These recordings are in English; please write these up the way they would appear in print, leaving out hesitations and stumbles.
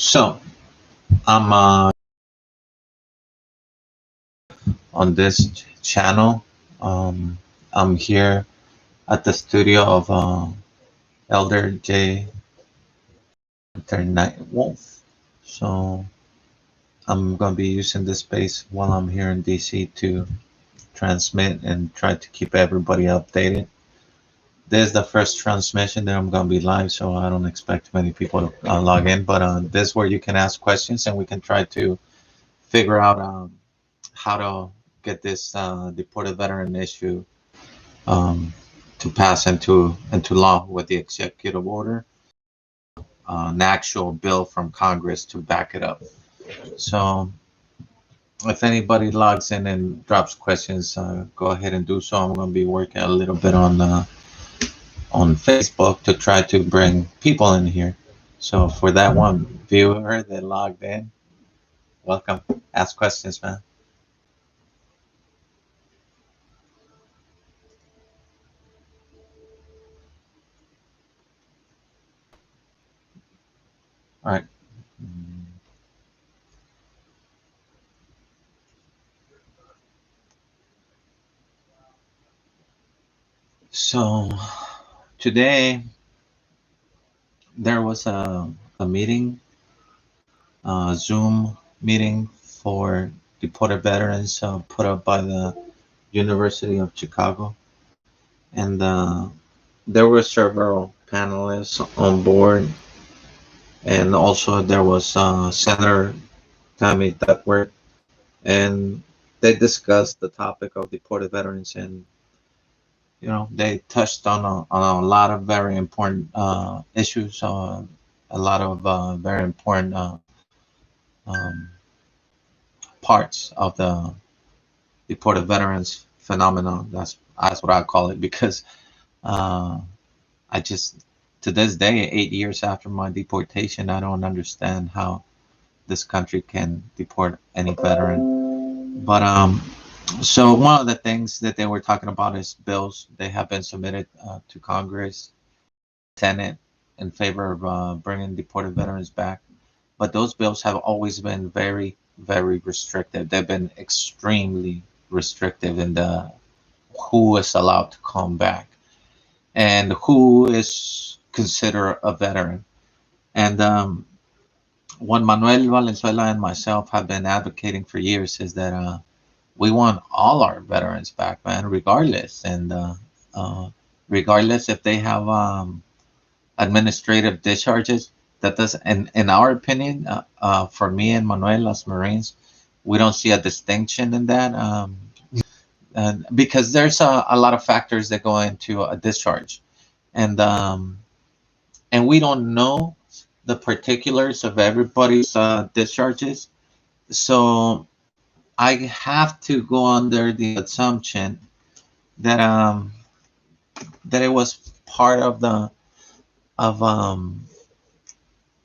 So I'm on this channel. Um, I'm here at the studio of Elder J. Night Wolf. So I'm gonna be using this space while I'm here in DC to transmit and try to keep everybody updated. This is the first transmission that I'm gonna be live, so I don't expect many people to log in. But this is where you can ask questions, and we can try to figure out how to get this deported veteran issue um, to pass into law with the executive order, an actual bill from Congress to back it up. So if anybody logs in and drops questions, go ahead and do so. I'm going to be working a little bit on Facebook to try to bring people in here. So for that one viewer that logged in, welcome. Ask questions, man. All right. So today there was a meeting, Zoom meeting for deported veterans put up by the University of Chicago. And there were several panelists on board. And also there was Senator Tammy Duckworth. And they discussed the topic of deported veterans. And, you know, they touched on a lot of very important issues, a lot of very important um, parts of the deported veterans phenomenon. That's what I call it, because uh, I just, to this day, 8 years after my deportation, I don't understand how this country can deport any veteran. But so one of the things that they were talking about is bills. They have been submitted to Congress, Senate, in favor of bringing deported veterans back. But those bills have always been very, very restrictive. They've been extremely restrictive in the who is allowed to come back and who is considered a veteran. And what Manuel Valenzuela and myself have been advocating for years is that we want all our veterans back, man, regardless. And regardless if they have administrative discharges, that does, in our opinion, for me and Manuel as Marines, we don't see a distinction in that. And because there's a lot of factors that go into a discharge, and we don't know the particulars of everybody's discharges. So I have to go under the assumption that that it was part of the of um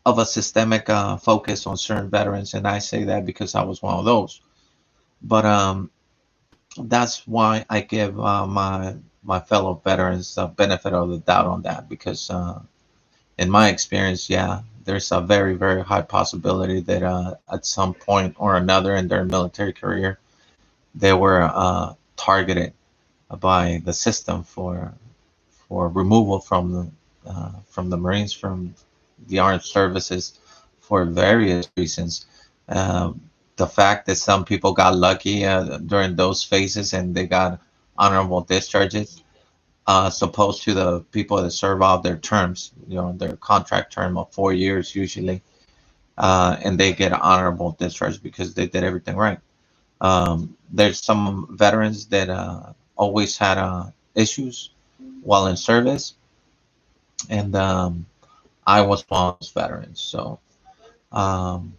of a systemic focus on certain veterans, and I say that because I was one of those. But that's why I give my fellow veterans the benefit of the doubt on that, because in my experience, yeah, there's a very, very high possibility that at some point or another in their military career, they were targeted by the system for removal from the Marines, from the armed services, for various reasons. The fact that some people got lucky during those phases and they got honorable discharges, as opposed to the people that serve out their terms, you know, their contract term of 4 years usually, and they get an honorable discharge because they did everything right. There's some veterans that always had issues while in service, and I was one of those veterans. So um,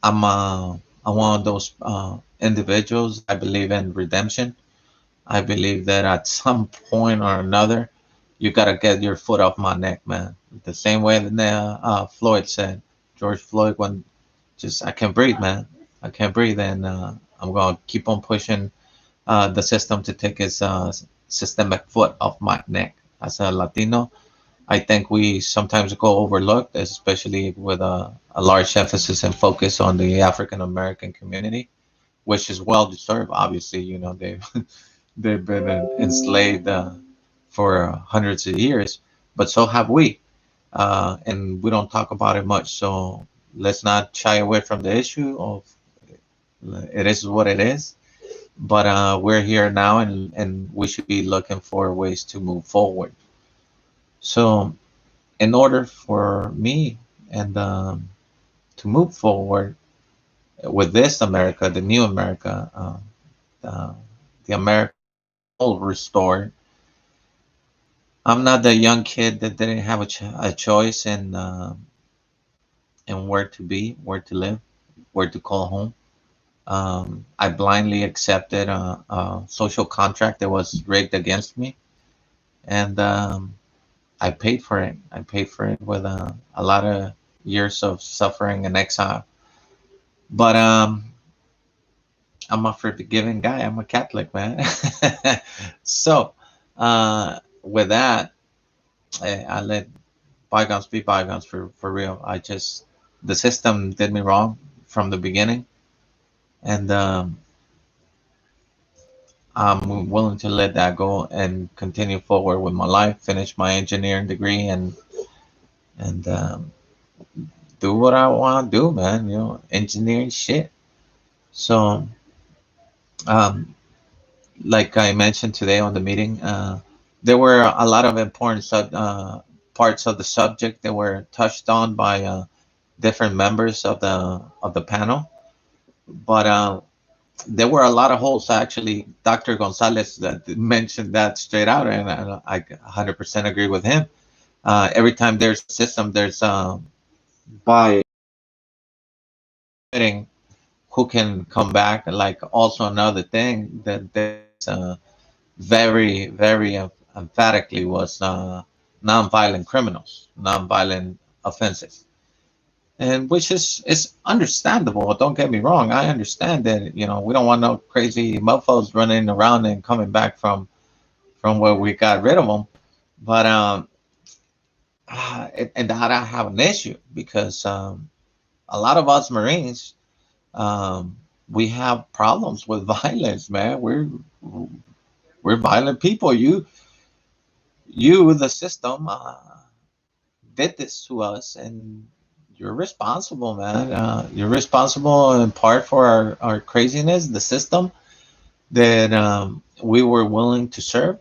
I'm one of those individuals. I believe in redemption. I believe that at some point or another, you gotta get your foot off my neck, man. The same way that Floyd said, George Floyd, when just I can't breathe, man. I can't breathe, and I'm gonna keep on pushing the system to take its systemic foot off my neck. As a Latino, I think we sometimes go overlooked, especially with a large emphasis and focus on the African American community, which is well deserved. Obviously, they've been enslaved for hundreds of years, but so have we, and we don't talk about it much. So let's not shy away from the issue of it is what it is. But we're here now, and we should be looking for ways to move forward. So, in order for me and to move forward with this America, the new America, uh, the America restored, I'm not the young kid that didn't have a choice in where to be, where to live, where to call home. I blindly accepted a social contract that was rigged against me, and I paid for it. I paid for it with a lot of years of suffering and exile. But I'm a forgiving guy. I'm a Catholic, man. So with that, I let bygones be bygones for real. The system did me wrong from the beginning, and I'm willing to let that go and continue forward with my life, finish my engineering degree, and do what I want to do, man. Engineering shit. So, um, like I mentioned today on the meeting, there were a lot of important parts of the subject that were touched on by different members of the panel, but there were a lot of holes. Actually, Dr. Gonzalez that mentioned that straight out, and I 100% agree with him. Every time there's a system, there's by who can come back. Like also another thing that there's very, very emphatically was nonviolent criminals, nonviolent offenses, and which is understandable. Don't get me wrong. I understand that we don't want no crazy mofos running around and coming back from where we got rid of them. But and that I have an issue because a lot of us Marines um, we have problems with violence, man. We're violent people. You, the system, did this to us, and you're responsible, man. You're responsible in part for our craziness, the system that we were willing to serve.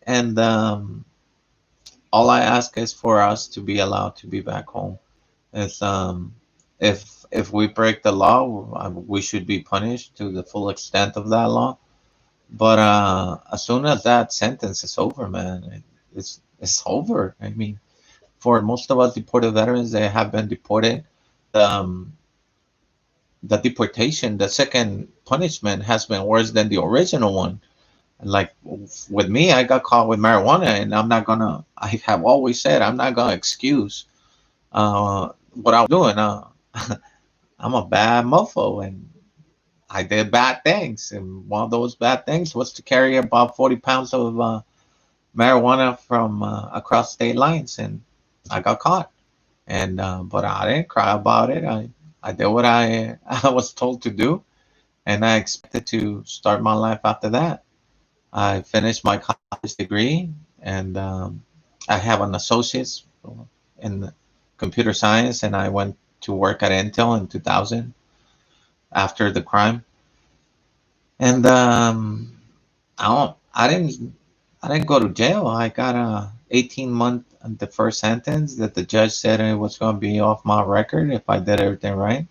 And all I ask is for us to be allowed to be back home. It's, if we break the law, we should be punished to the full extent of that law. But as soon as that sentence is over, man, it's over. I mean, for most of us deported veterans, they have been deported. Um, the deportation, the second punishment has been worse than the original one. Like with me, I got caught with marijuana, and I have always said I'm not gonna excuse what I was doing. I'm a bad mofo, and I did bad things. And one of those bad things was to carry about 40 pounds of marijuana from across state lines, and I got caught. And but I didn't cry about it. I did what I was told to do, and I expected to start my life after that. I finished my college degree, and I have an associate's in computer science, and I went to work at Intel in 2000 after the crime. And I didn't go to jail. I got a 18-month deferred sentence that the judge said it was going to be off my record if I did everything right,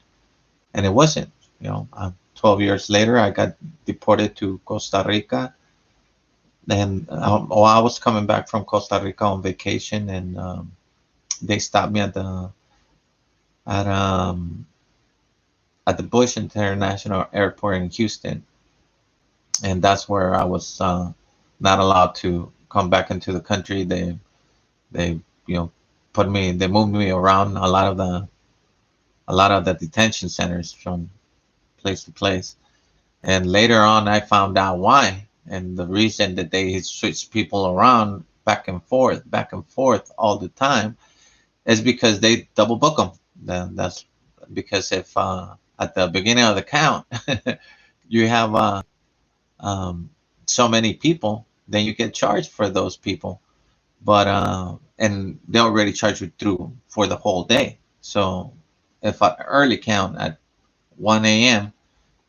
and it wasn't. 12 years later, I got deported to Costa Rica, and I was coming back from Costa Rica on vacation, and they stopped me at um, at the Bush International Airport in Houston, and that's where I was not allowed to come back into the country. They they moved me around a lot of the detention centers from place to place. And later on, I found out why. And the reason that they switched people around back and forth all the time, is because they double book them. That's because if at the beginning of the count you have um, so many people, then you get charged for those people. But and they already charge you through for the whole day. So if at early count at 1 a.m.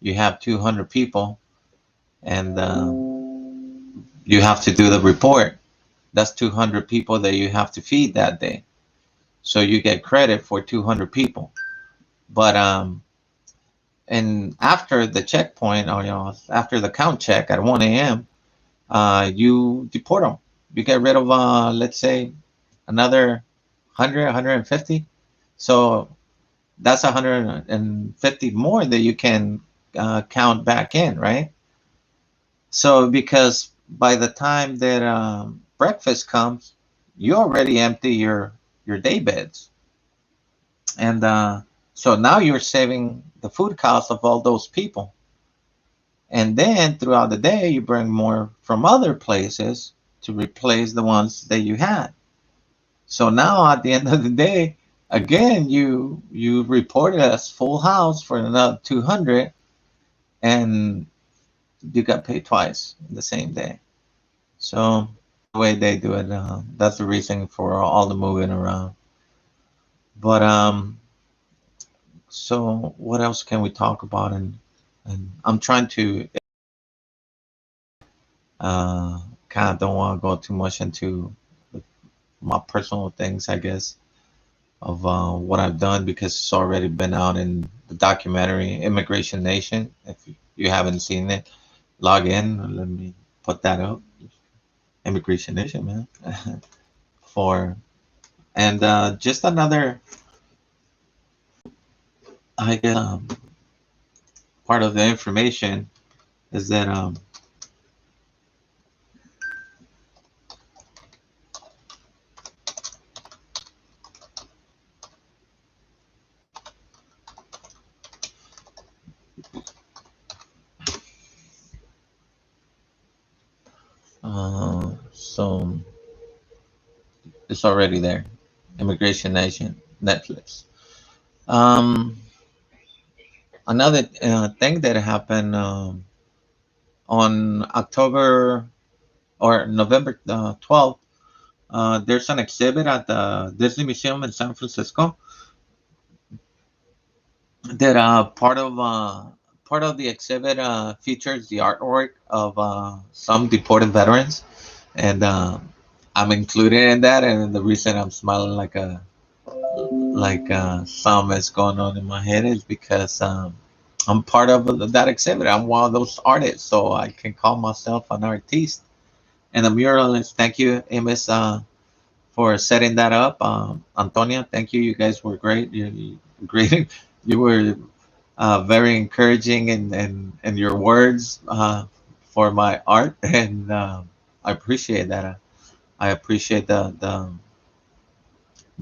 you have 200 people, and you have to do the report. That's 200 people that you have to feed that day. So you get credit for 200 people. But and after the checkpoint, or after the count check at 1 a.m., you deport them. You get rid of let's say another 100, 150. So that's 150 more that you can count back in, right? So because by the time that breakfast comes, you already empty your day beds, and so now you're saving the food cost of all those people. And then throughout the day, you bring more from other places to replace the ones that you had. So now at the end of the day, again, you reported as full house for another 200, and you got paid twice the same day. So the way they do it, that's the reason for all the moving around. But so what else can we talk about? And I'm trying to uh, kind of don't want to go too much into my personal things, I guess, of what I've done, because it's already been out in the documentary Immigration Nation. If you haven't seen it, log in. Let me put that up. Immigration Nation, man. For and just another, I guess, part of the information is that so it's already there. Immigration Nation, Netflix. Um, Another thing that happened on October or November 12th, there's an exhibit at the Disney Museum in San Francisco that part of the exhibit features the artwork of some deported veterans, and I'm included in that. And the reason I'm smiling like some is going on in my head is because I'm part of that exhibit. I'm one of those artists, so I can call myself an artiste and a muralist. Thank you, Amos, for setting that up. Antonia, thank you. You guys were great. You great. You were very encouraging in your words for my art, and I appreciate that. I appreciate the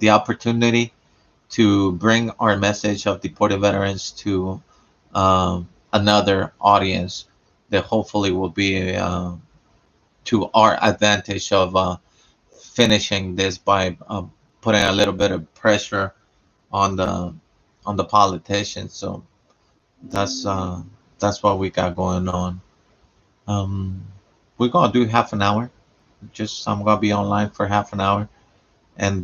opportunity to bring our message of deported veterans to another audience that hopefully will be to our advantage of finishing this by putting a little bit of pressure on the politicians. So that's uh, that's what we got going on. Um, we're gonna do half an hour. Just I'm gonna be online for half an hour, and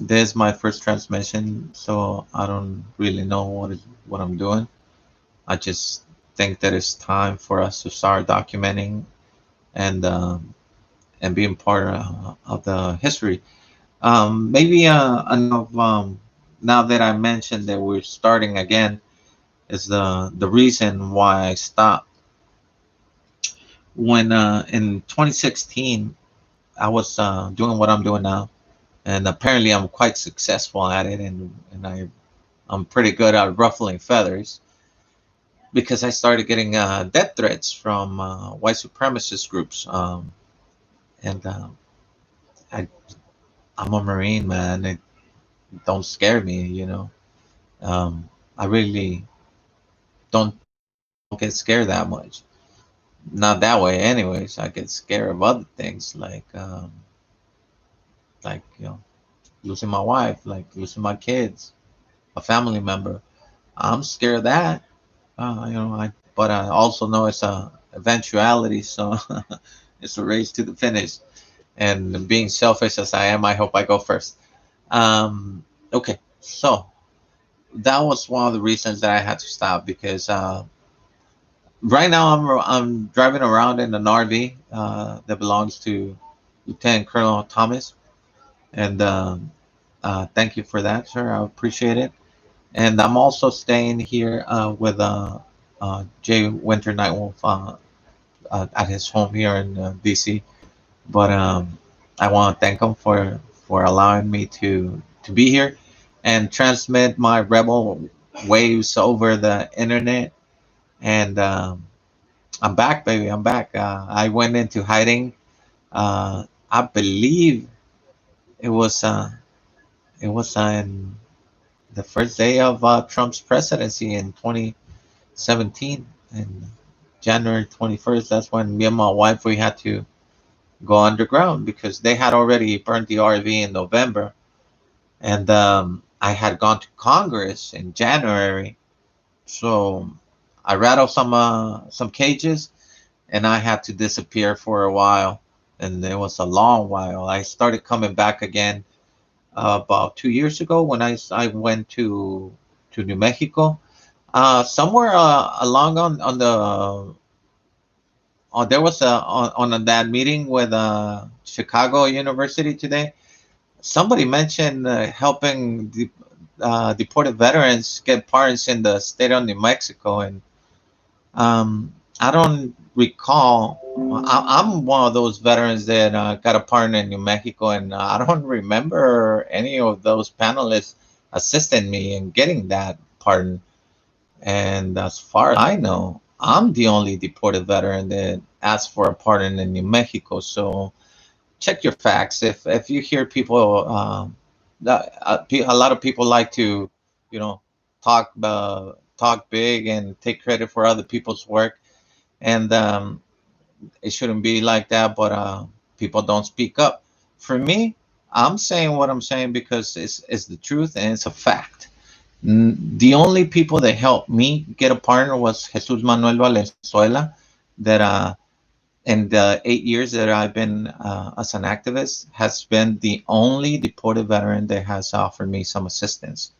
this is my first transmission, so I don't really know what I'm doing. I just think that it's time for us to start documenting and being part of the history. Maybe enough. Now that I mentioned that we're starting again, is the reason why I stopped. When in 2016, I was doing what I'm doing now, and apparently I'm quite successful at it, and I'm pretty good at ruffling feathers, because I started getting death threats from white supremacist groups, and I I'm a Marine, man. It don't scare me, you know. I really don't get scared that much. not that way anyways. I get scared of other things like losing my wife, like losing my kids, a family member. I'm scared of that. I but I also know it's a eventuality, so it's a race to the finish. And being selfish as I am, I hope I go first. Okay, so that was one of the reasons that I had to stop because right now I'm driving around in an RV that belongs to Lieutenant Colonel Thomas, and thank you for that, sir. I appreciate it. And I'm also staying here with Jay Winter Nightwolf at his home here in DC. But I want to thank him for allowing me to be here and transmit my rebel waves over the internet. And I'm back, baby. I'm back. I went into hiding. I believe it was uh, it was in the first day of Trump's presidency in 2017, and January 21st. That's when me and my wife we had to go underground because they had already burned the RV in November, and I had gone to Congress in January, so I rattled some cages, and I had to disappear for a while, and it was a long while. I started coming back again about 2 years ago when I went to New Mexico. Somewhere along on the there was on that meeting with Chicago University today. Somebody mentioned helping deported veterans get pardons in the state of New Mexico, and I don't recall. I'm one of those veterans that got a pardon in New Mexico, and I don't remember any of those panelists assisting me in getting that pardon. And as far as I know, I'm the only deported veteran that asked for a pardon in New Mexico. So check your facts. If you hear people, a lot of people like to, you know, talk big and take credit for other people's work, and it shouldn't be like that. But people don't speak up. For me, I'm saying what I'm saying because it's the truth and it's a fact. The only people that helped me get a partner was Jesus Manuel Valenzuela, that in the 8 years that I've been as an activist, has been the only deported veteran that has offered me some assistance.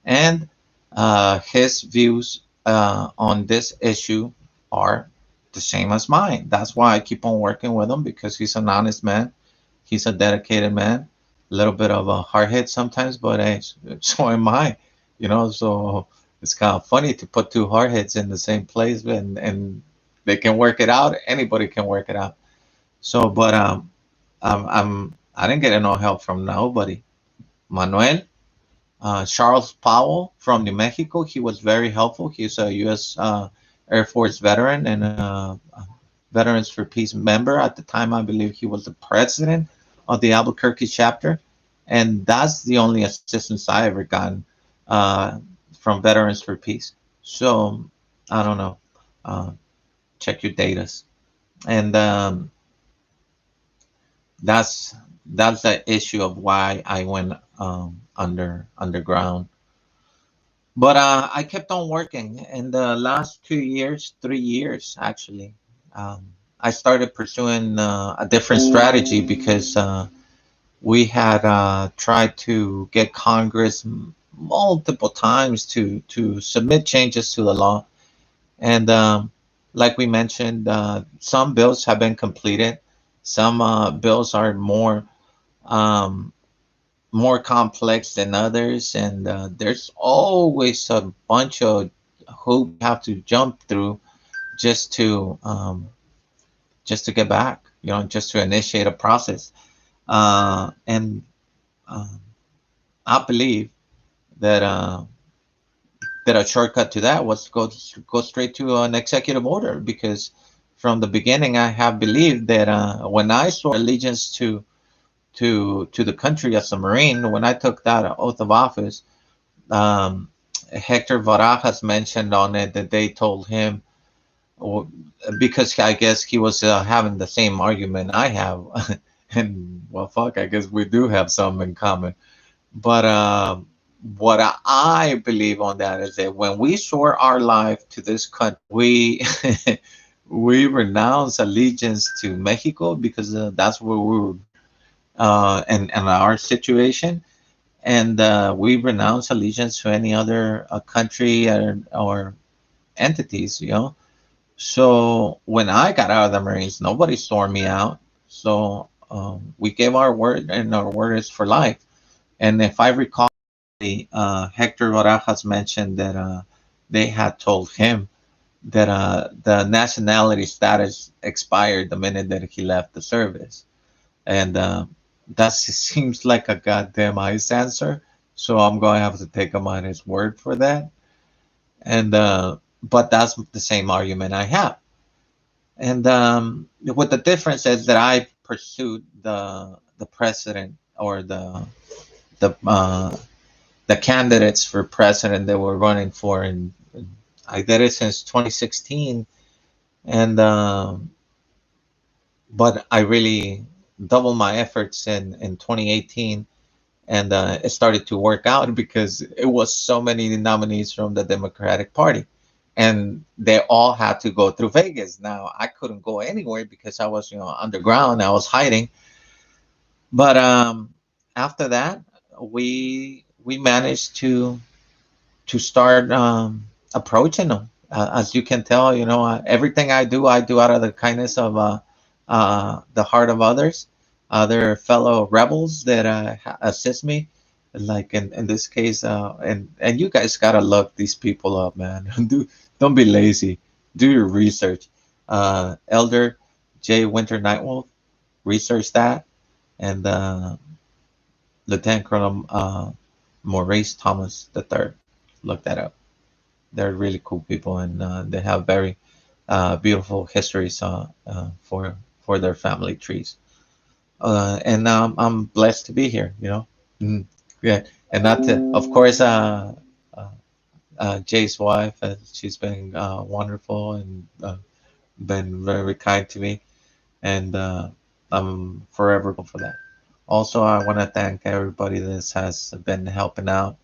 And his views on this issue are the same as mine. That's why I keep on working with him because he's an honest man. He's a dedicated man. A little bit of a hard hit sometimes, but hey, so am I. So it's kind of funny to put two hard hits in the same place, and they can work it out. Anybody can work it out. So, but I didn't get no help from nobody. Manuel, Charles Powell from New Mexico, he was very helpful. He's a U.S. Air Force veteran and Veterans for Peace member. At the time, I believe he was the president of the Albuquerque chapter. And that's the only assistance I ever gotten uh, from Veterans for Peace. So I don't know. Uh, check your datas. And that's that's the issue of why I went underground. But I kept on working in the last 2 years, 3 years actually. I started pursuing a different strategy because we had tried to get Congress multiple times to submit changes to the law, and like we mentioned, some bills have been completed. Some bills are um, more complex than others, and there's always a bunch of hoops you have to jump through just to um, just to get back, just to initiate a process. And um, I believe that that a shortcut to that was to go straight to an executive order, because from the beginning I have believed that when I swore allegiance to the country as a Marine, when I took that oath of office, um, Hector Barajas mentioned on it that they told him Or- because I guess he was having the same argument I have, and well, fuck, I guess we do have some in common. But what I believe on that is that when we swore our life to this country, we we renounce allegiance to Mexico because that's where we were born, and our situation, and we renounce allegiance to any other country or entities, you know. So when I got out of the Marines, nobody stormed me out. So we gave our word, and our word is for life. And if I recall, Hector Barajas mentioned that they had told him that the nationality status expired the minute that he left the service. And that seems like a goddamn ice answer. So I'm going to have to take him on his word for that. And but that's the same argument I have. And what the difference is that I pursued the president or the the candidates for president that were running for, and I did it since 2016. And but I really doubled my efforts in 2018, and it started to work out because it was so many nominees from the Democratic Party, and they all had to go through Vegas. Now I couldn't go anywhere because I was, underground. I was hiding. But after that, we managed to start approaching them. As you can tell, everything I do out of the kindness of the heart of others, other fellow rebels that assist me. Like in this case, and you guys gotta look these people up, man. Don't be lazy. Do your research. Elder J. Winter Nightwolf, research that, and Lieutenant Colonel Maurice Thomas III. Look that up. They're really cool people, and they have very beautiful histories for their family trees. And I'm blessed to be here. Mm, yeah, and not to, of course, uh, Jay's wife. She's been wonderful and been very kind to me, and I'm forever grateful for that. Also, I want to thank everybody that has been helping out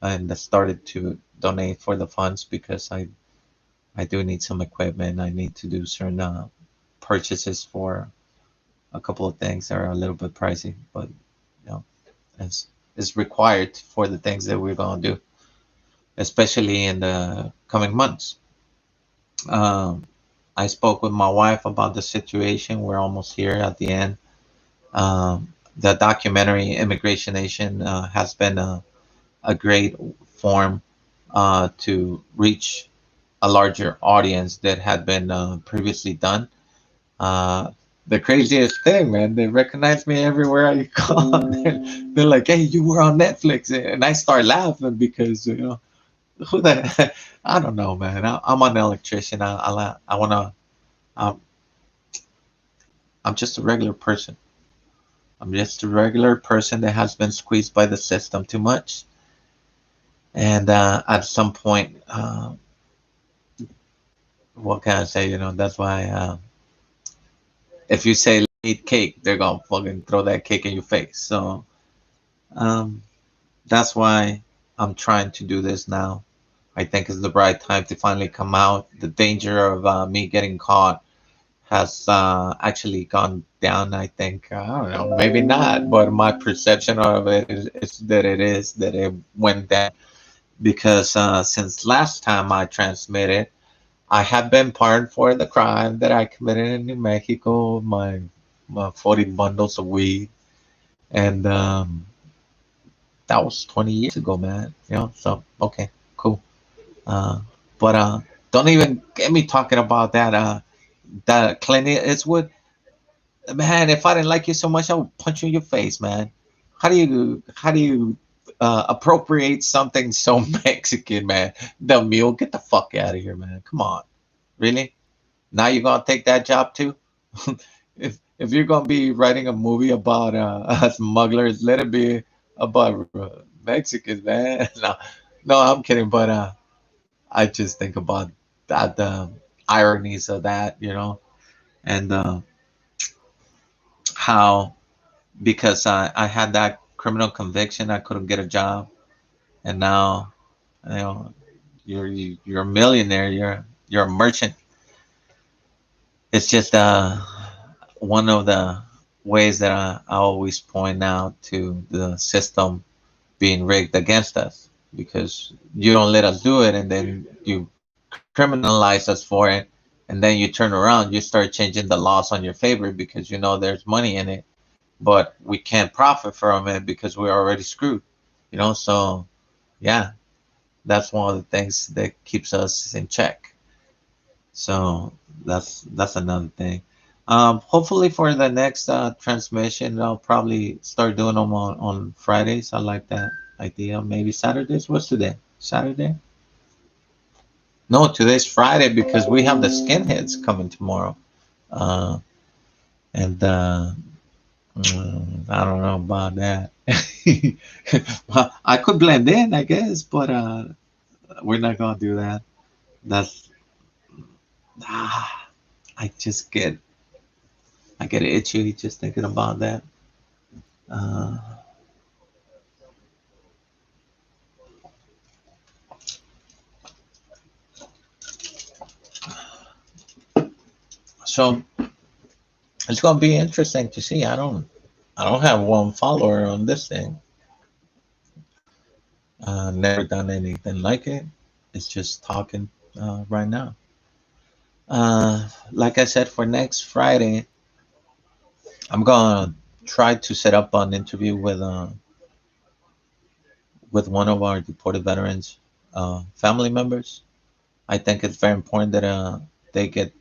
and that started to donate for the funds because I do need some equipment. I need to do certain purchases for a couple of things that are a little bit pricey, but you know, it's required for the things that we're gonna do, especially in the coming months. Um, I spoke with my wife about the situation. We're almost here at the end. The documentary Immigration Nation has been a great form to reach a larger audience that had been previously done. Uh, the craziest thing, man, they recognize me everywhere I go. They're like, "Hey, you were on Netflix," and I start laughing because who the I don't know, man. I'm an electrician. I wanna. Um, I'm just a regular person. I'm just a regular person that has been squeezed by the system too much, and at some point, what can I say? That's why. If you say eat cake, they're gonna fucking throw that cake in your face. So um, that's why I'm trying to do this now. I think it's the right time to finally come out. The danger of me getting caught has actually gone down. I think I don't know, maybe not, but my perception of it is that it went down because since last time I transmitted, I have been pardoned for the crime that I committed in New Mexico. My 40 bundles of weed, and that was 20 years ago, man. So okay, cool. Uh, but don't even get me talking about that Clint Eastwood, man. If I didn't like you so much, I would punch you in your face, man. How do you appropriate something so Mexican, man? The mule, get the fuck out of here, man. Come on, really? Now you're gonna take that job too? If you're gonna be writing a movie about smugglers, let it be about Mexicans, man. No, no, I'm kidding. But I just think about that. ironies of that, and how because I had that criminal conviction, I couldn't get a job, and now you know you're a millionaire, you're a merchant. It's just one of the ways that I always point out to the system being rigged against us because you don't let us do it, and then you criminalize us for it, and then you turn around, you start changing the laws on your favor because you know there's money in it, but we can't profit from it because we're already screwed. So yeah, that's one of the things that keeps us in check. So that's another thing. Hopefully for the next transmission, I'll probably start doing them on Fridays. I like that idea. Maybe Saturdays. What's today? Saturday? No, today's Friday because we have the skinheads coming tomorrow. Uh, and I don't know about that. Well, I could blend in, I guess, but we're not gonna do that. That's ah, I just get itchy just thinking about that. Uh, so it's gonna be interesting to see. I don't have one follower on this thing. Never done anything like it. It's just talking right now. Like I said, for next Friday, I'm gonna try to set up an interview with one of our deported veterans' family members. I think it's very important that they get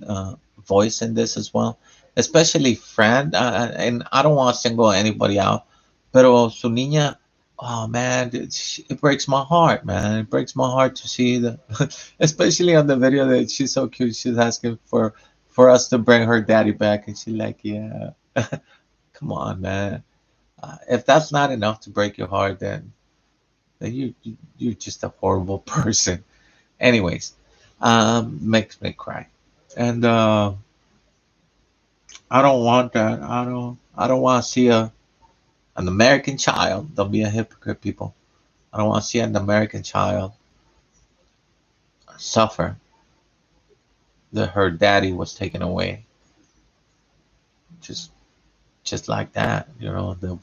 voice in this as well, especially Fran. And I don't want to single anybody out, pero su niña, oh man, it breaks my heart, man. It breaks my heart to see the, especially on the video that she's so cute. She's asking for us to bring her daddy back, and she's like, yeah, come on, man. If that's not enough to break your heart, then you're just a horrible person. Anyways, makes me cry, and I don't want that. I don't want to see an American child. Don't be a hypocrite, people. I don't want to see an American child suffer that her daddy was taken away, just just like that. We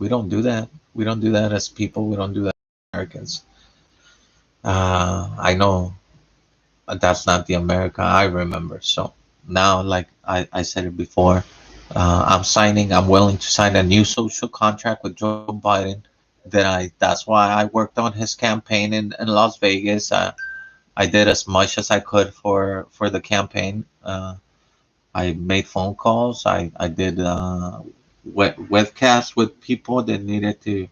don't do that. We don't do that as people. We don't do that as Americans. I know that's not the America I remember. So now, like I said it before, I'm willing to sign a new social contract with Joe Biden. That's why I worked on his campaign in Las Vegas. I did as much as I could for the campaign. I made phone calls. I did webcasts with people that needed to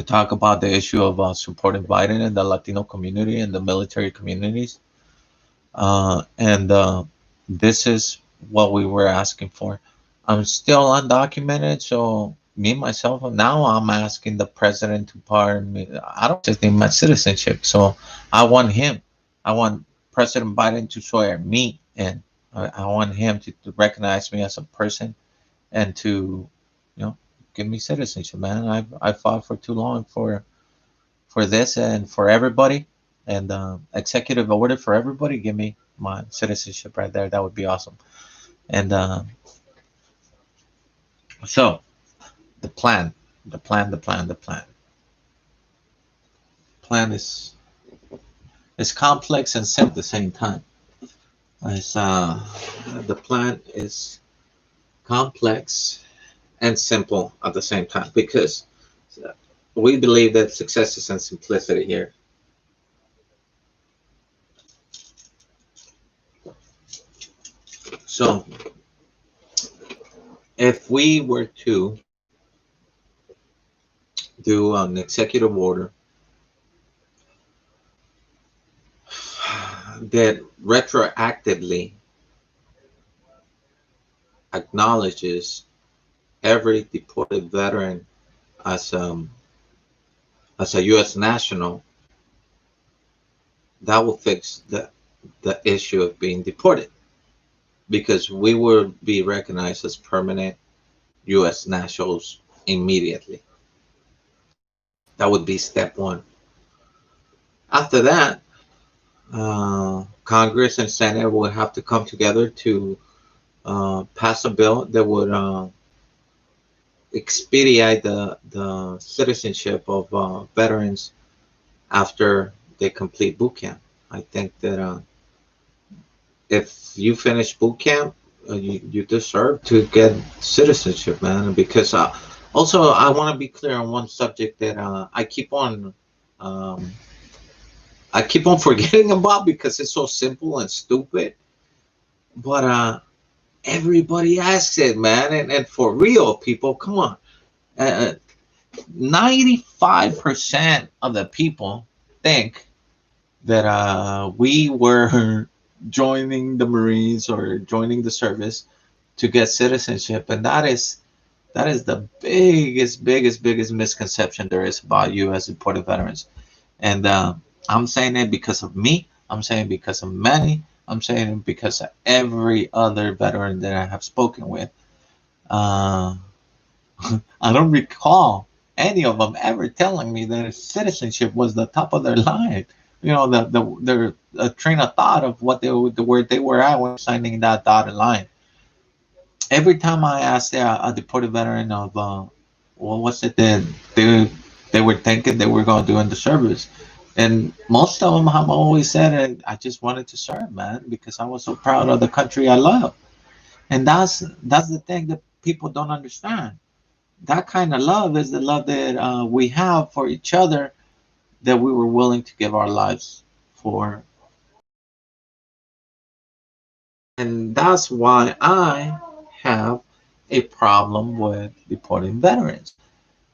talk about the issue of supporting Biden in the Latino community and the military communities. And this is what we were asking for. I'm still undocumented, so me myself now I'm asking the president to pardon me. I don't just need my citizenship, so I want him. I want President Biden to swear me in. I want him to recognize me as a person and to, give me citizenship, man. I fought for too long for this and for everybody, and executive order for everybody. Give me my citizenship right there. That would be awesome. And so the plan, the plan is complex and simple at the same time. It's, the plan is complex and simple at the same time because we believe that success is in simplicity here. So if we were to do an executive order that retroactively acknowledges every deported veteran as as a U.S. national, that will fix the issue of being deported, because we would be recognized as permanent U.S. nationals immediately. That would be step one. After that, Congress and Senate would have to come together to pass a bill that would expedite the citizenship of veterans after they complete boot camp. I think that if you finish boot camp, you deserve to get citizenship, man. Because also, I want to be clear on one subject that um, I keep on forgetting about because it's so simple and stupid. But everybody asks it, man, and for real, people, come on. 95% of the people think that we were joining the Marines or joining the service to get citizenship, and that is the biggest misconception there is about you as deported veterans. And I'm saying it because of me. I'm saying because of many. I'm saying it because of every other veteran that I have spoken with. Uh, I don't recall any of them ever telling me that citizenship was the top of their line. You know, their train of thought of what where they were at when signing that dotted line. Every time I asked a deported veteran of, well, what's it that they they were thinking they were going to do in the service, and most of them have always said, I just wanted to serve, man, because I was so proud of the country I love. And that's the thing that people don't understand. That kind of love is the love that we have for each other, that we were willing to give our lives for. And that's why I have a problem with deporting veterans,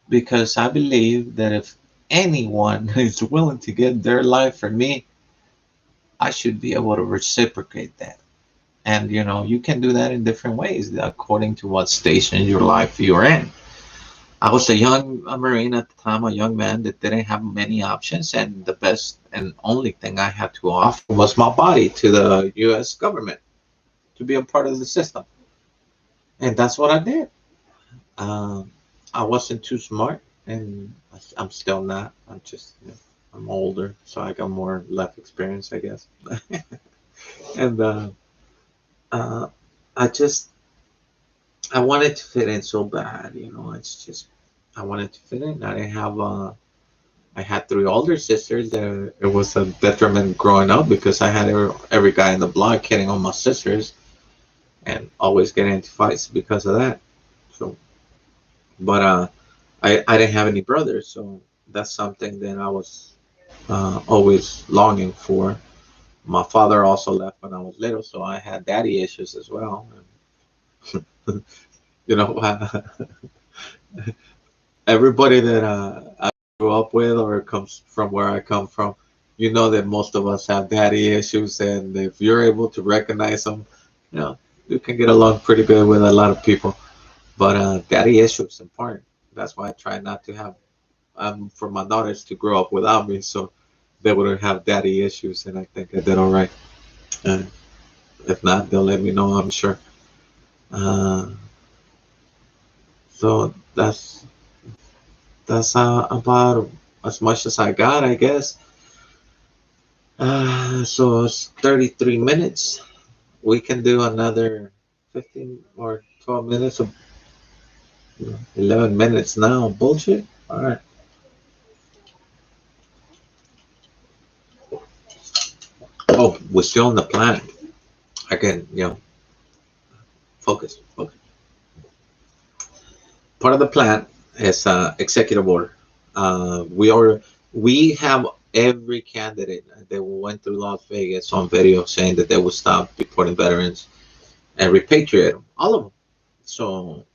because I believe that if anyone is willing to give their life for me, I should be able to reciprocate that. And you can do that in different ways according to what station in your life you're in. I was a young Marine at the time, a young man that didn't have many options, and the best and only thing I had to offer was my body to the U.S. government to be a part of the system. And that's what I did. Um, I wasn't too smart, and I'm still not. I'm just, I'm older, so I got more life experience, I guess. And uh, I just, I wanted to fit in so bad, It's just, I wanted to fit in. I didn't have I had three older sisters. It was a detriment growing up because I had every guy in the block hitting on my sisters and always getting into fights because of that. So, but I didn't have any brothers, so that's something that I was always longing for. My father also left when I was little, so I had daddy issues as well. you know, everybody that I grew up with or comes from where I come from, that most of us have daddy issues, and if you're able to recognize them, you know, you can get along pretty good with a lot of people. But daddy issues is important. That's why I try not to have for my daughters to grow up without me, so they wouldn't have daddy issues, and I think I did all right. And if not, they'll let me know, I'm sure. Uh, so that's about as much as I got, I guess. So it's 33 minutes. We can do another 15 or 12 minutes of 11 minutes now. Bullshit. All right. Oh, we're still on the planet. I can, focus. Focus. Part of the plan is executive order. We have every candidate that went through Las Vegas on video saying that they would stop deporting veterans and repatriate them, all of them. So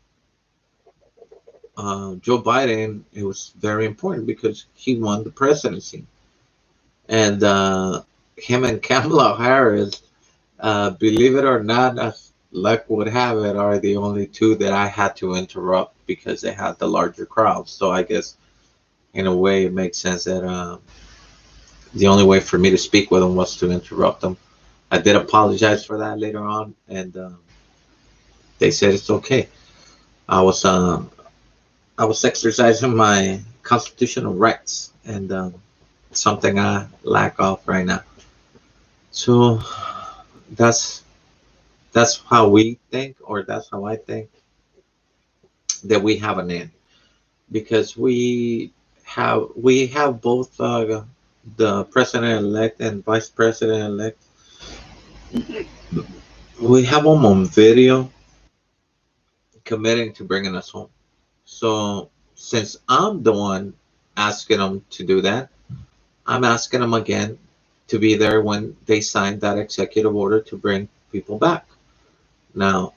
Joe Biden, it was very important because he won the presidency, and him and Kamala Harris, believe it or not, as luck would have it, are the only two that I had to interrupt because they had the larger crowd. So I guess in a way it makes sense that the only way for me to speak with them was to interrupt them. I did apologize for that later on, and they said it's okay. I was uh, I was exercising my constitutional rights, and something I lack of right now. So that's that's how we think, or that's how I think that we have an end, because we have both the president elect and vice president elect. We have them on video committing to bringing us home. So since I'm the one asking them to do that, I'm asking them again to be there when they sign that executive order to bring people back. Now,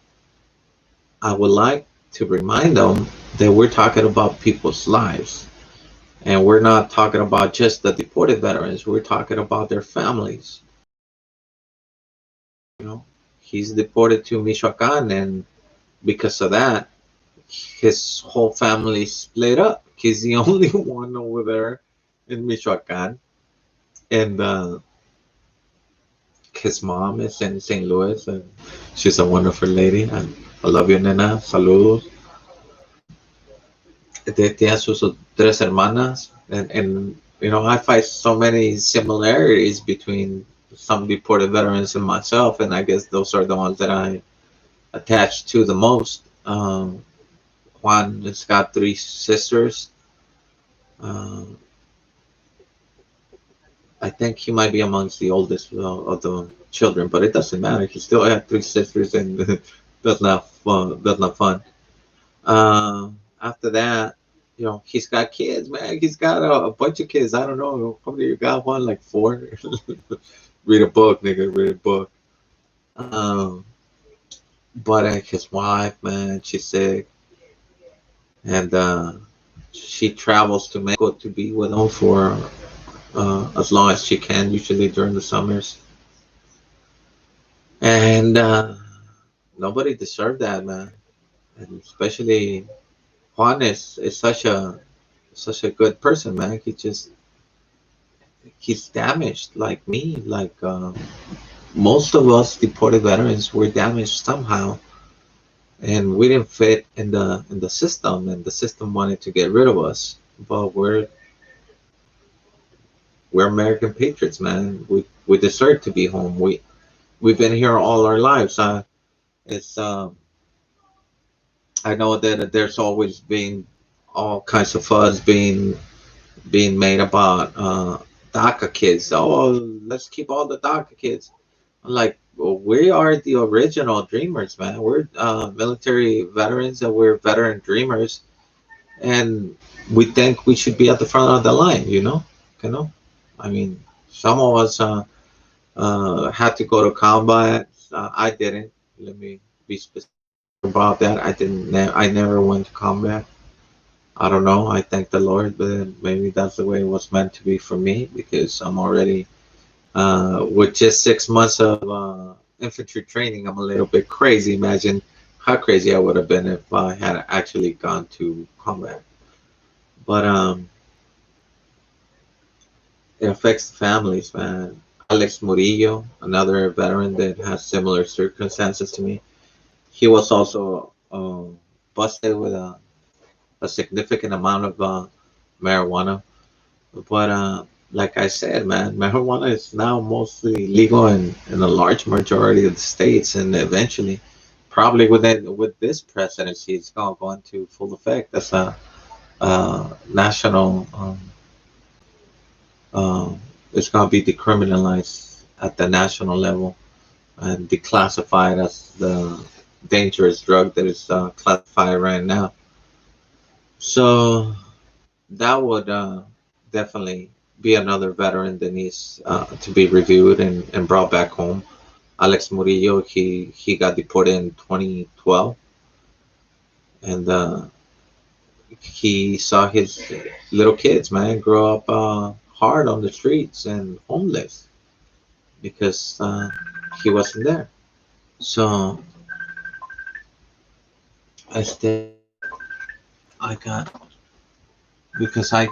I would like to remind them that we're talking about people's lives. And we're not talking about just the deported veterans. We're talking about their families. You know, he's deported to Michoacan, and because of that, his whole family split up. He's the only one over there in Michoacan, and his mom is in St. Louis, and she's a wonderful lady. And I love you, nena. Saludos. Tiene sus tres hermanas, and I find so many similarities between some deported veterans and myself, and I guess those are the ones that I attach to the most. Juan has got three sisters. Um, I think he might be amongst the oldest of the children, but it doesn't matter. He still had three sisters, and that's not fun. That's not fun. After that, he's got kids, man. He's got a bunch of kids. I don't know. How many you got? One, like four? Read a book, nigga. Read a book. Um, but his wife, man, she's sick, and she travels to Mexico to be with him for as long as she can, usually during the summers. And nobody deserved that, man. And especially Juan is such a good person, man. He's damaged like me, like most of us deported veterans were damaged somehow, and we didn't fit in the system, and the system wanted to get rid of us. But we're American patriots, man. We deserve to be home. We've been here all our lives. It's I know that there's always been all kinds of fuzz being made about DACA kids. Oh, let's keep all the DACA kids. I'm like, well, we are the original dreamers, man. We're military veterans, and we're veteran dreamers, and we think we should be at the front of the line. You know. I mean, some of us had to go to combat. I didn't. Let me be specific about that. I didn't. I never went to combat. I don't know. I thank the Lord, but maybe that's the way it was meant to be for me, because I'm already with just 6 months of infantry training. I'm a little bit crazy. Imagine how crazy I would have been if I had actually gone to combat. But it affects families, man. Alex Murillo, another veteran that has similar circumstances to me, he was also busted with a significant amount of marijuana. But like I said, man, marijuana is now mostly legal in a large majority of the states, and eventually, probably with this presidency, it's going to go into full effect. That's a national. Um, it's going to be decriminalized at the national level and declassified as the dangerous drug that is classified right now. So that would definitely be another veteran that needs to be reviewed and brought back home. Alex Murillo, he got deported in 2012, and he saw his little kids, man, grow up hard on the streets and homeless because he wasn't there. So I still I got because I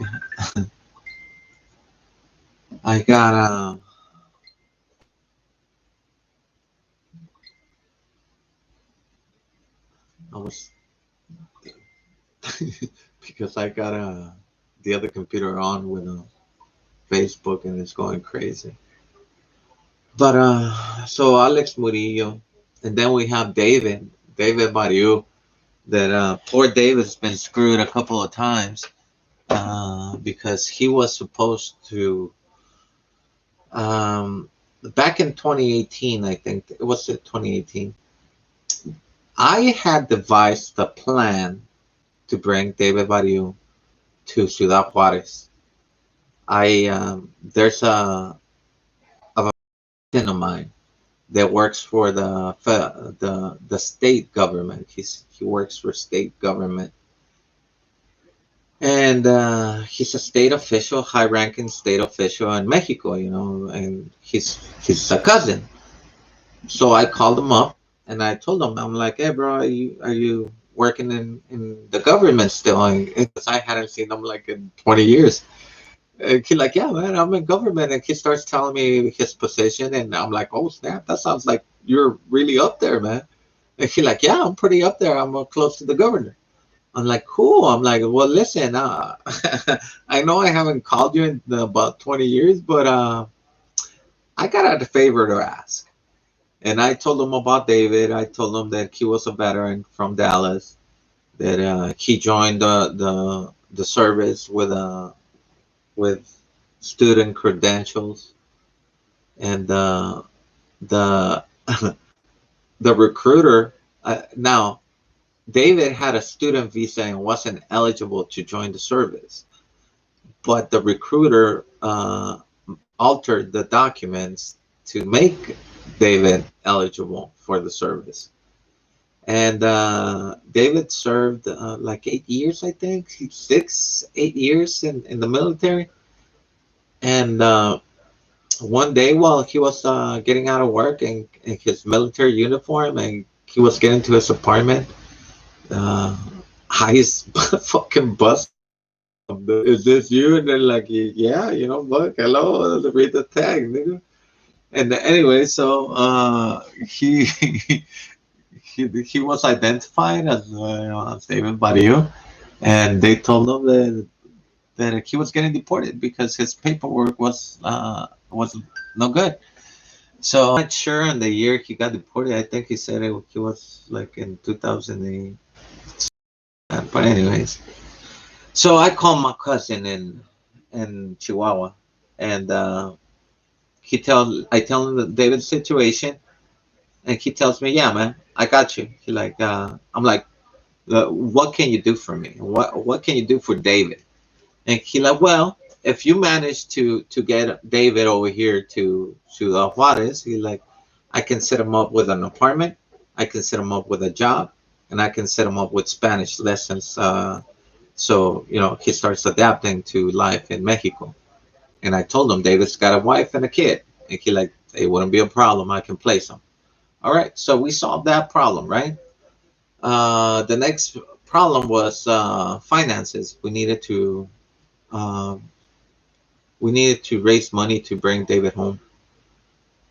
got I was because I got the other computer on with Facebook and it's going crazy. But so Alex Murillo, and then we have David Mariu. That poor David's been screwed a couple of times because he was supposed to um, back in 2018, I think it was 2018. I had devised a plan to bring David Barrio to Ciudad Juarez. I there's a friend of mine that works for the state government. He works for state government, and he's a state official, high-ranking state official in Mexico. And he's a cousin. So I called him up and I told him, I'm like, hey, bro, are you working in the government still? Because I hadn't seen him like in 20 years. And he's like, yeah, man, I'm in government. And he starts telling me his position. And I'm like, oh, snap, that sounds like you're really up there, man. And he's like, yeah, I'm pretty up there. I'm close to the governor. I'm like, cool. I'm like, well, listen, I know I haven't called you in about 20 years, but I got a favor to ask. And I told him about David. I told him that he was a veteran from Dallas, that he joined the service with student credentials, and the the recruiter. Now, David had a student visa and wasn't eligible to join the service, but the recruiter altered the documents to make David eligible for the service. And David served like 8 years, I think, 6, 8 years in the military. And one day, while he was getting out of work in his military uniform, and he was getting to his apartment, uh, I fucking bust. Is this you? And they're like, yeah, look, hello, read the tag, nigga. And anyway, so he he was identified as David Barrio, and they told him that he was getting deported because his paperwork was no good. So I'm not sure on the year he got deported. I think he said he was like in 2008. But anyways, so I called my cousin in Chihuahua, and I tell him the David's situation, and he tells me, yeah, man, I got you. I'm like, what can you do for me? What can you do for David? And he like, well, if you manage to get David over here to Juarez, he like, I can set him up with an apartment, I can set him up with a job, and I can set him up with Spanish lessons. So he starts adapting to life in Mexico. And I told him David's got a wife and a kid, and he like, it wouldn't be a problem. I can place him. All right, so we solved that problem, right? The next problem was finances. Um, we needed to raise money to bring David home,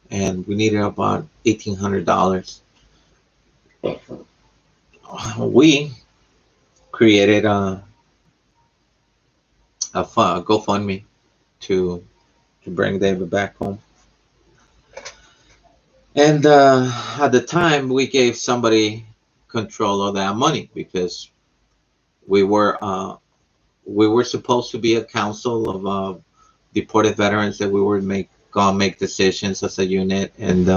and we needed about $1,800. We created a GoFundMe to bring David back home, and at the time we gave somebody control of that money because we were uh, we were supposed to be a council of deported veterans that we were gonna make decisions as a unit, and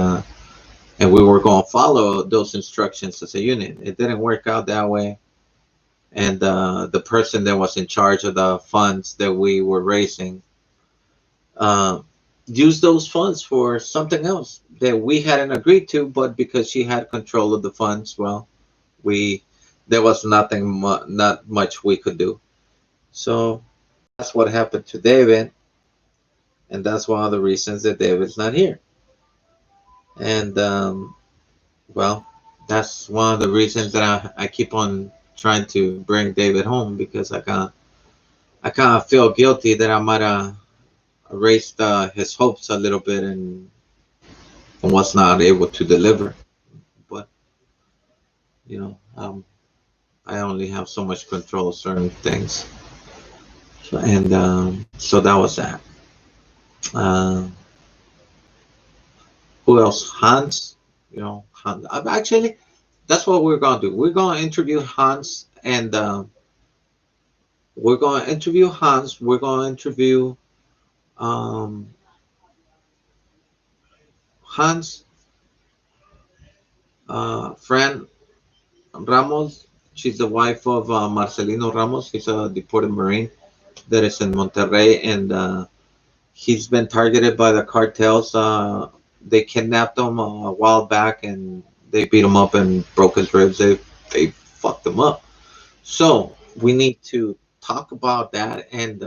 we were gonna follow those instructions as a unit. It didn't work out that way, and the person that was in charge of the funds that we were raising uh, used those funds for something else that we hadn't agreed to, but because she had control of the funds, well, we there was not much we could do. So that's what happened to David, and that's one of the reasons that David's not here. And well, that's one of the reasons that I keep on trying to bring David home because I kind of feel guilty that I might have raised his hopes a little bit and was not able to deliver. But Um, I only have so much control of certain things. And so that was that. Uh, who else? Hans. Hans. Actually, that's what we're gonna do. We're gonna interview Hans, and we're gonna interview Hans. We're gonna interview um, Hans, Fran Ramos. She's the wife of Marcelino Ramos. He's a deported Marine that is in Monterrey, and he's been targeted by the cartels. They kidnapped him a while back, and they beat him up and broke his ribs. They fucked him up. So we need to talk about that and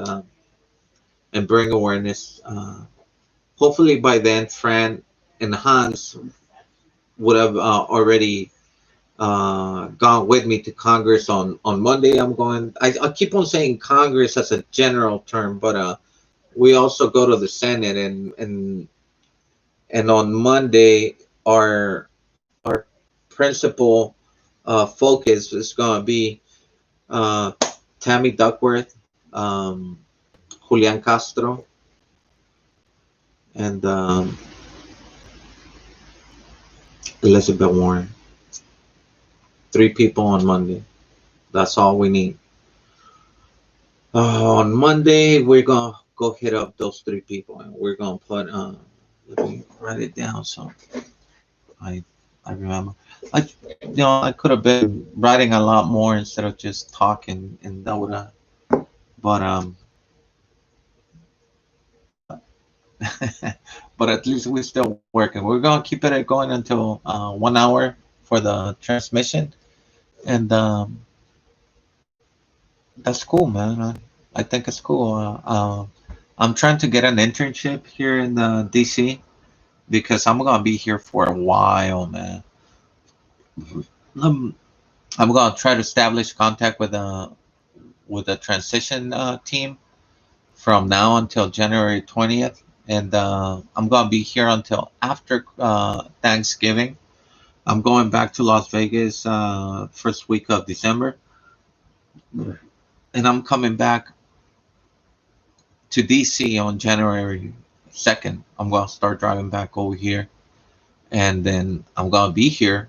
bring awareness. Hopefully by then, Fran and Hans would have already gone with me to Congress on Monday. I'm going. I keep on saying Congress as a general term, but we also go to the Senate, and on Monday our principal focus is going to be uh, Tammy Duckworth, um, Julian Castro, and Elizabeth Warren. Three people on Monday. That's all we need. On Monday, we're gonna go hit up those three people, and we're gonna put. Let me write it down so I I remember. I could have been writing a lot more instead of just talking, and that would have. But but at least we're still working. We're gonna keep it going until 1 hour for the transmission, and that's cool, man. I think it's cool. I'm trying to get an internship here in DC because I'm gonna be here for a while, man. Um, I'm gonna try to establish contact with the transition team from now until January 20th, and I'm gonna be here until after Thanksgiving. I'm going back to Las Vegas first week of December, and I'm coming back to DC on January 2nd. I'm gonna start driving back over here, and then I'm gonna be here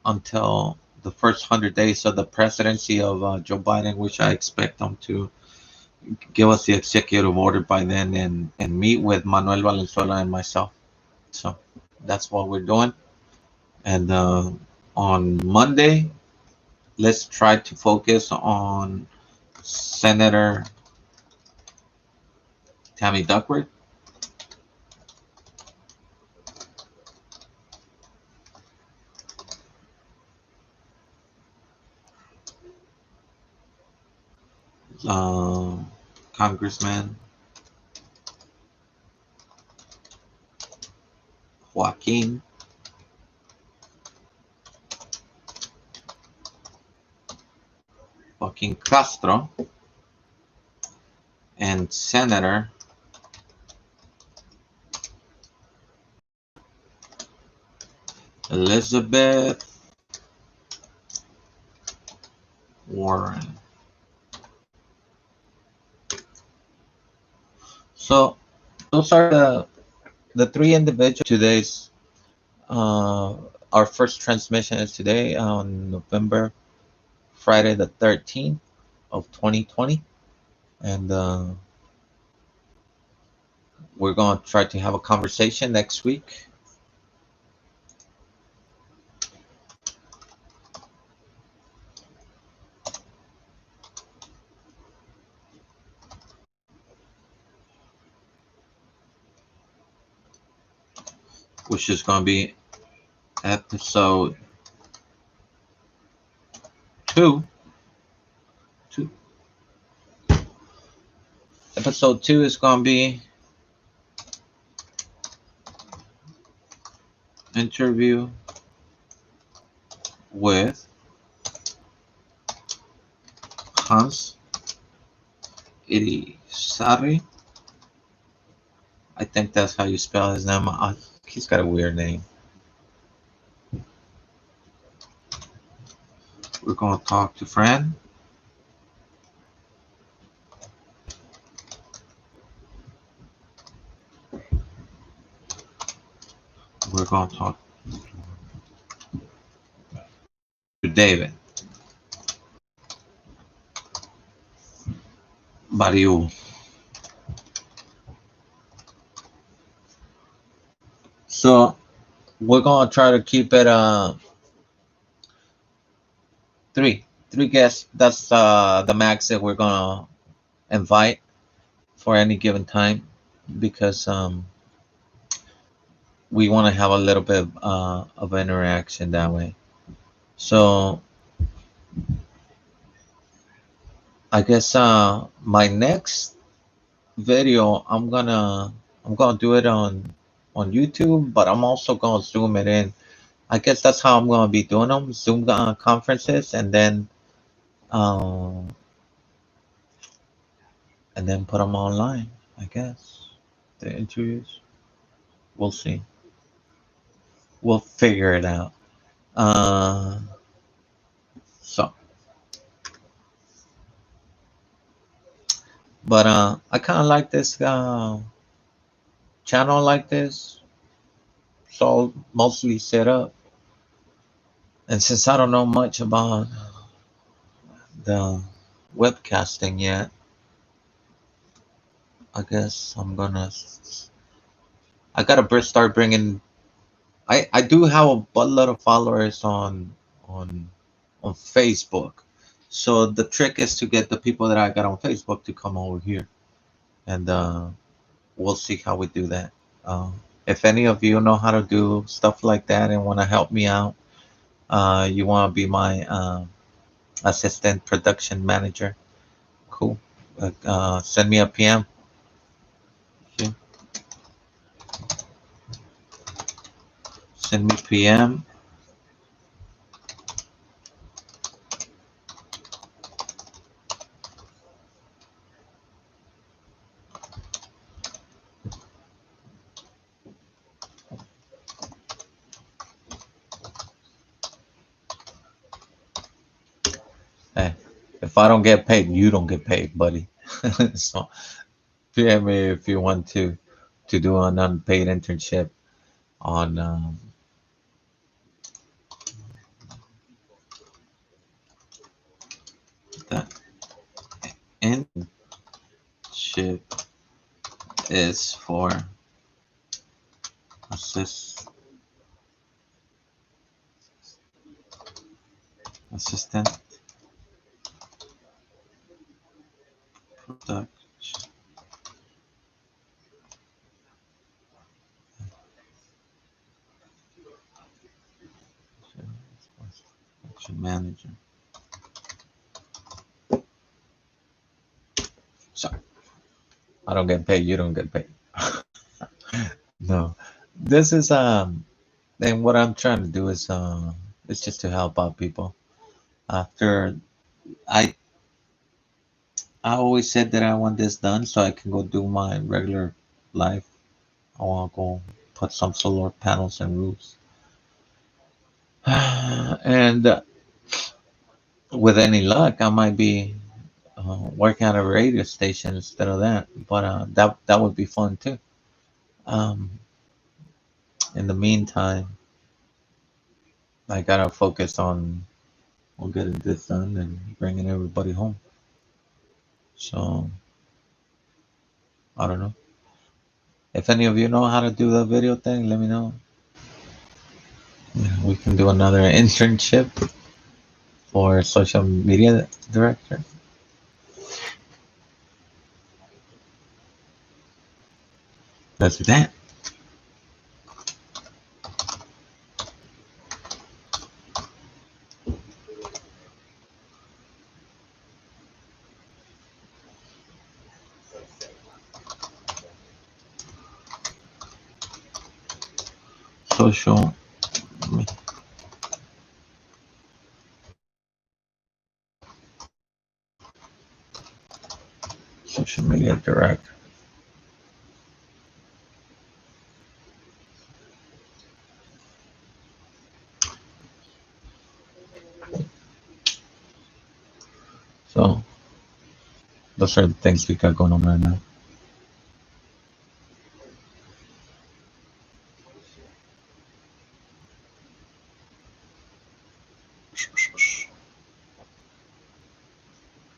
until the first 100 days of the presidency of Joe Biden, which I expect them to give us the executive order by then and meet with Manuel Valenzuela and myself. So that's what we're doing. And on Monday, let's try to focus on Senator Tammy Duckworth. uh, Congressman Joaquin Joaquin Castro and Senator Elizabeth Warren. So those are the three individuals. Today's uh, our first transmission is today on November Friday the 13th of 2020, and we're going to try to have a conversation next week. Which is going to be episode two. Two. Episode 2 is going to be interview with Hans Irizarry. I think that's how you spell his name. He's got a weird name. gonna talk to friend. We're gonna talk to David. Bariu. So we're gonna try to keep it three guests. That's the max that we're gonna invite for any given time because we want to have a little bit of interaction that way. So I guess my next video I'm gonna do it on YouTube, but I'm also gonna zoom it in. I guess that's how I'm gonna be doing them, Zoom conferences, um, and then put them online. I guess the interviews. We'll see. We'll figure it out. So, but I kind of like this channel like this. It's all mostly set up, and since I don't know much about the webcasting yet, I guess I gotta start bringing. I do have a buttload of followers on on Facebook. So the trick is to get the people that I got on Facebook to come over here, and we'll see how we do that. If any of you know how to do stuff like that and want to help me out, you want to be my assistant production manager, cool. Send me a PM. See? Send me PM. Hey, if I don't get paid, you don't get paid, buddy. So PM me if you want to do an unpaid internship on the internship is for assist assistant production manager. Sorry, I don't get paid. You don't get paid. No, this is and what I'm trying to do is it's just to help out people. After I I always said that I want this done so I can go do my regular life. I want to go put some solar panels and roofs. And with any luck, I might be working at a radio station instead of that. But that would be fun too. Um, in the meantime, I gotta focus on getting this done and bringing everybody home. So I don't know. If any of you know how to do the video thing, let me know. Yeah, we can do another internship for social media director. Let's do that. Social social media director. So those are the things we got going on right now.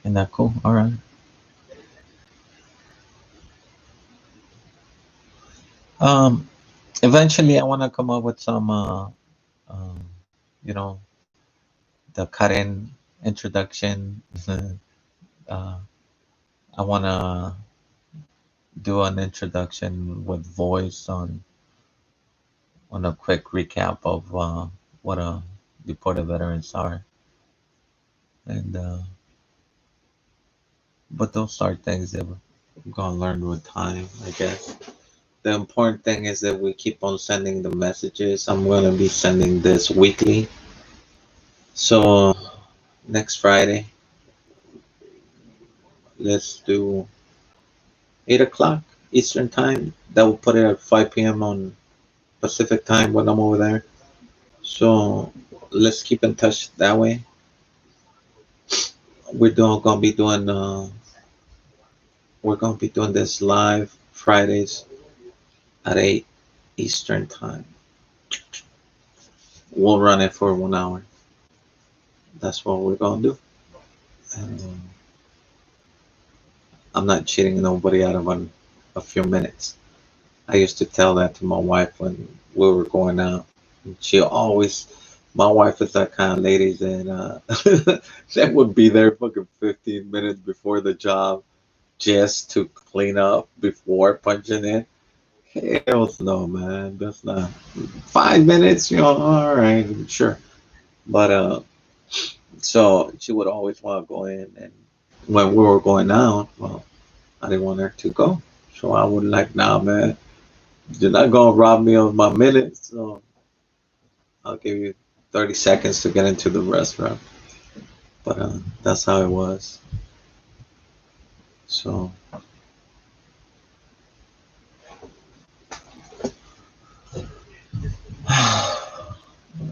Isn't that cool? All right. Um, Eventually, I want to come up with some, um, you know, the cut-in introduction. uh, I want to do an introduction with voice on a quick recap of what a deported veterans are, and but those are things that we're gonna learn with time, I guess. The important thing is that we keep on sending the messages. I'm gonna be sending this weekly. So next Friday, let's do 8 o'clock Eastern time. That will put it at 5 p.m. on Pacific time when I'm over there. So let's keep in touch that way. Gonna be doing we're gonna be doing this live Fridays at 8 Eastern time. We'll run it for 1 hour. That's what we're gonna do. And I'm not cheating nobody out of a few minutes. I used to tell that to my wife when we were going out. She always, my wife is that kind of lady that that would be there fucking 15 minutes before the job just to clean up before punching in. Hell no, man. That's not 5 minutes. All right, sure. But so she would always want to go in, and when we were going out, well, I didn't want her to go, so I would like, nah, man, you're not gonna rob me of my minutes. So I'll give you 30 seconds to get into the restaurant. But that's how it was. So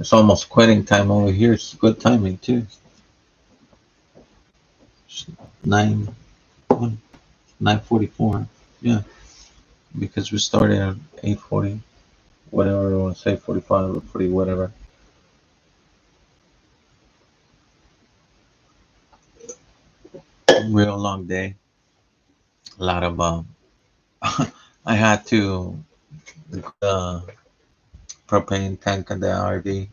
it's almost quitting time over here. It's good timing too. It's 9:44. Yeah, because we started at 8:40, whatever you want to say, 45 or 40, whatever. Real long day. A lot of I had to uh, propane tank in the RV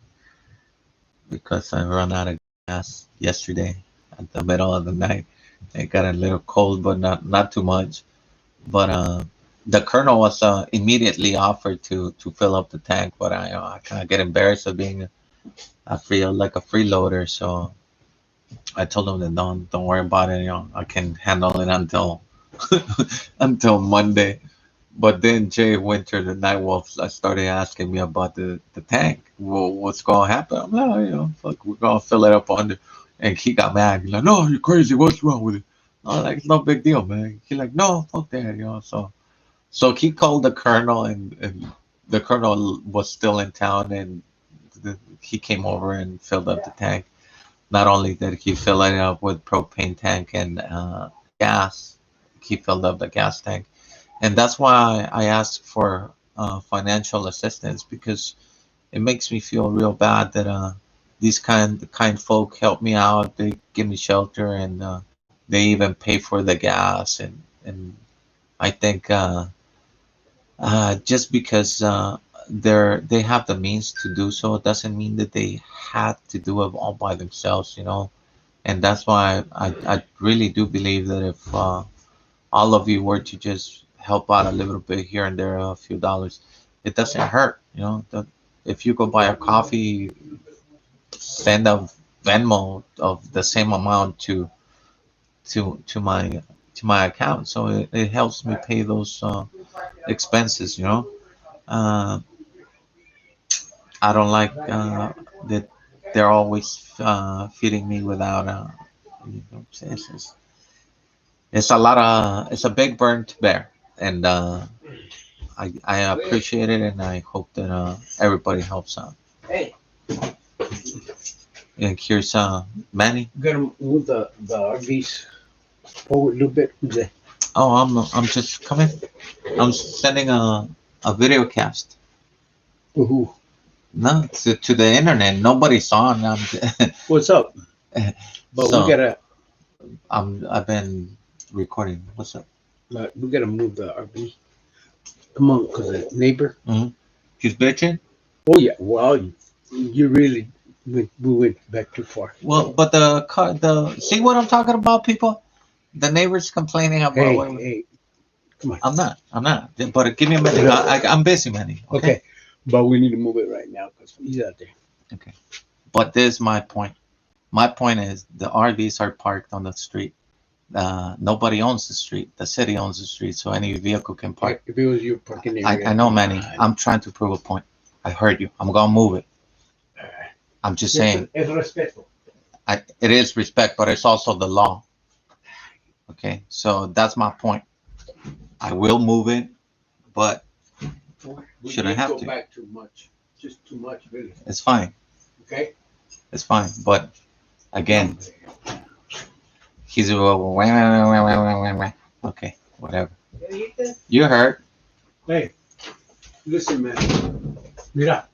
because I ran out of gas yesterday at the middle of the night. It got a little cold, but not too much. But the colonel was immediately offered to fill up the tank, but I kind of get embarrassed of being I feel like a freeloader, so I told him that don't worry about it. I can handle it until until Monday. But then Jay Winter, the Night Wolf, started asking me about the tank. Well, what's gonna happen? I'm like, fuck, we're gonna fill it up under. And he got mad. He's like, no, you're crazy. What's wrong with it? I'm like, it's no big deal, man. He's like, no, fuck that. So he called the colonel, and the colonel was still in town, and he came over and filled up the tank. Not only did he fill it up with propane tank and gas, he filled up the gas tank, and that's why I asked for financial assistance, because it makes me feel real bad that these kind folk help me out. They give me shelter, and they even pay for the gas, and I think just because they have the means to do so doesn't mean that they had to do it all by themselves. And that's why I really do believe that if all of you were to just help out a little bit here and there, a few dollars, it doesn't hurt. If you go buy a coffee, send a Venmo of the same amount to my account, so it helps me pay those expenses. uh, I don't like that they're always feeding me without it's a lot of it's a big burden to bear, and I appreciate it, and I hope that everybody helps out. And here's Manny. You gotta move the RVs forward a little bit. Oh, I'm just coming. I'm sending a video cast. To who? No, to the internet. Nobody's on. What's up? But we So gotta I've been recording. What's up? move the RV. Come on, cause the neighbor. Mm-hmm. She's bitching. Oh yeah. Well, you really we went back too far. Well, but the see what I'm talking about, people. The neighbors complaining about Hey, what. hey, come on. I'm not. But give me a minute. I'm busy, Manny. Okay, but we need to move it right now because he's out there. Okay. But this is my point. My point is the RVs are parked on the street. Nobody owns the street. The city owns the street, so any vehicle can park. If it was your parking area, I know, Manny. I'm trying to prove a point. I heard you. I'm gonna move it. I'm just saying. Es respeto. It is respect, but it's also the law. Okay, so that's my point. I will move it, but We shouldn't did have go to. back too much. Just too much, really. It's fine. Okay. It's fine. But again, he's okay, whatever. You heard. Hey, listen, man. Mira,